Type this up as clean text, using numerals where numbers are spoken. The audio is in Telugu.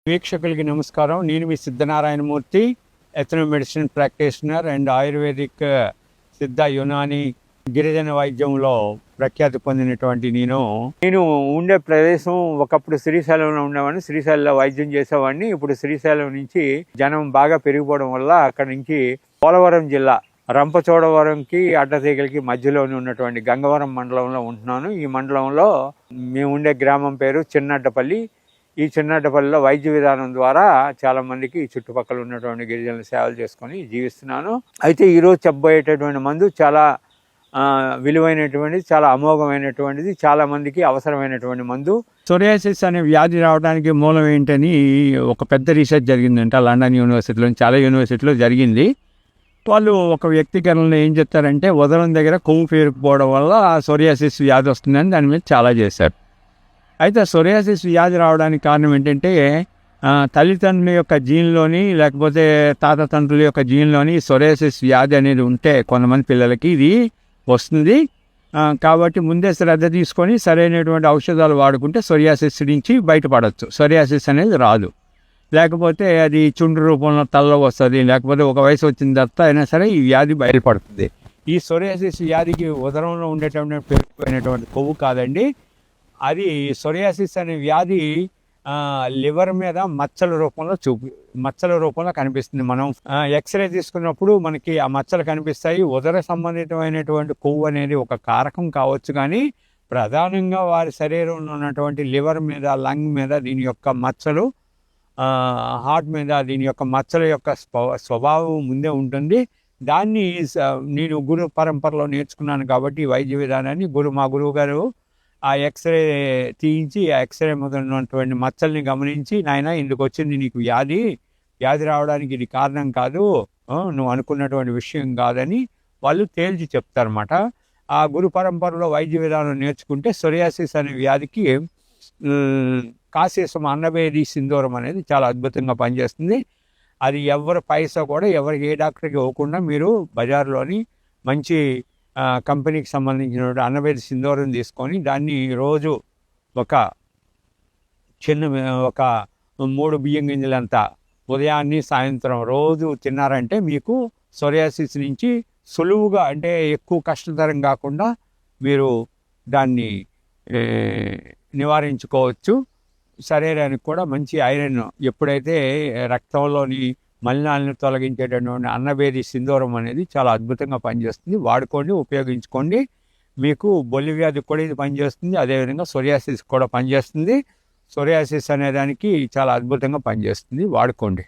వీక్షకులకి నమస్కారం. నేను మీ Siddhanarayanamurthy, ethno medicine practitioner and ayurvedic Siddha Unani గిరిజన వైద్యంలో ప్రఖ్యాతి పొందినటువంటి నేను ఉండే ప్రదేశం ఒకప్పుడు శ్రీశైలంలో ఉండేవాడిని. శ్రీశైలంలో వైద్యం చేసేవాడిని. ఇప్పుడు శ్రీశైలం నుంచి జనం బాగా పెరిగిపోవడం వల్ల అక్కడి నుంచి పోలవరం జిల్లా రంపచోడవరంకి అడ్డతీగలకి మధ్యలోనే ఉన్నటువంటి గంగవరం మండలంలో ఉంటున్నాను. ఈ మండలంలో మేము ఉండే గ్రామం పేరు చిన్నడ్డపల్లి. ఈ చిన్నడ్డపల్లిలో వైద్య విధానం ద్వారా చాలా మందికి చుట్టుపక్కల ఉన్నటువంటి గిరిజనుల సేవలు చేసుకొని జీవిస్తున్నాను. అయితే ఈరోజు చెప్పబోయేటటువంటి మందు చాలా విలువైనటువంటిది, చాలా అమోఘమైనటువంటిది, చాలా మందికి అవసరమైనటువంటి మందు. సోరియాసిస్ అనే వ్యాధి రావడానికి మూలం ఏంటని ఒక పెద్ద రీసెర్చ్ జరిగిందంట లండన్ యూనివర్సిటీలో, చాలా యూనివర్సిటీలో జరిగింది. వాళ్ళు ఒక వ్యక్తీకరణలో ఏం చెప్తారంటే ఉదరం దగ్గర కొవ్వు పేరుకుపోవడం వల్ల సోరియాసిస్ వ్యాధి వస్తుందని దాని మీద చాలా చేశారు. అయితే సోరియాసిస్ వ్యాధి రావడానికి కారణం ఏంటంటే తల్లిదండ్రుల యొక్క జీన్లోని లేకపోతే తాత తండ్రుల యొక్క జీన్లోని సోరియాసిస్ వ్యాధి అనేది ఉంటే కొంతమంది పిల్లలకి ఇది వస్తుంది. కాబట్టి ముందే శ్రద్ధ తీసుకొని సరైనటువంటి ఔషధాలు వాడుకుంటే సోరియాసిస్ నుంచి బయటపడవచ్చు. సోరియాసిస్ అనేది రాదు. లేకపోతే అది చుండ్రు రూపంలో తలలో వస్తుంది. లేకపోతే ఒక వయసు వచ్చిన తర్వాత అయినా సరే ఈ వ్యాధి బయటపడుతుంది. ఈ సోరియాసిస్ వ్యాధికి ఉదరంలో ఉండేటువంటి పెరిగిపోయినటువంటి కొవ్వు కాదండి, అది సోరియాసిస్ అనే వ్యాధి లివర్ మీద మచ్చల రూపంలో కనిపిస్తుంది. మనం ఎక్స్రే తీసుకున్నప్పుడు మనకి ఆ మచ్చలు కనిపిస్తాయి. ఉదర సంబంధితమైనటువంటి కొవ్వు అనేది ఒక కారకం కావచ్చు, కానీ ప్రధానంగా వారి శరీరంలో ఉన్నటువంటి లివర్ మీద, లంగ్ మీద దీని యొక్క మచ్చలు, హార్ట్ మీద దీని యొక్క మచ్చల యొక్క స్వభావం ముందే ఉంటుంది. దాన్ని నేను గురు పరంపరలో నేర్చుకున్నాను కాబట్టి ఈ వైద్య విధానాన్ని మా గురువు గారు ఆ ఎక్స్రే తీయించి ఆ ఎక్స్రే మొదలైనటువంటి మచ్చల్ని గమనించి, నాయన ఇందుకు వచ్చింది నీకు వ్యాధి రావడానికి ఇది కారణం కాదు, నువ్వు అనుకున్నటువంటి విషయం కాదని వాళ్ళు తేల్చి చెప్తారన్నమాట. ఆ గురు పరంపరలో వైద్య విధానం నేర్చుకుంటే సోరియాసిస్ అనే వ్యాధికి కాశీసం అన్నవేది సింధూరం అనేది చాలా అద్భుతంగా పనిచేస్తుంది. అది ఎవరి పైసా కూడా ఎవరికి ఏ డాక్టర్కి ఇవ్వకుండా మీరు బజార్లోని మంచి కంపెనీకి సంబంధించిన అన్నవేది సింధూరం తీసుకొని దాన్ని రోజు ఒక 3 బియ్యం గింజలంతా ఉదయాన్నే సాయంత్రం రోజు తిన్నారంటే మీకు సోరియాసిస్ నుంచి సులువుగా, అంటే ఎక్కువ కష్టతరం కాకుండా మీరు దాన్ని నివారించుకోవచ్చు. శరీరానికి కూడా మంచి ఐరన్, ఎప్పుడైతే రక్తంలోని మలినాలను తొలగించేటటువంటి అన్నవేది సింధూరం అనేది చాలా అద్భుతంగా పనిచేస్తుంది. వాడుకోండి, ఉపయోగించుకోండి. మీకు బొల్లి వ్యాధికి కూడా ఇది పనిచేస్తుంది. అదేవిధంగా సోరియాసిస్ కూడా పనిచేస్తుంది. సోరియాసిస్ అనేదానికి చాలా అద్భుతంగా పనిచేస్తుంది. వాడుకోండి.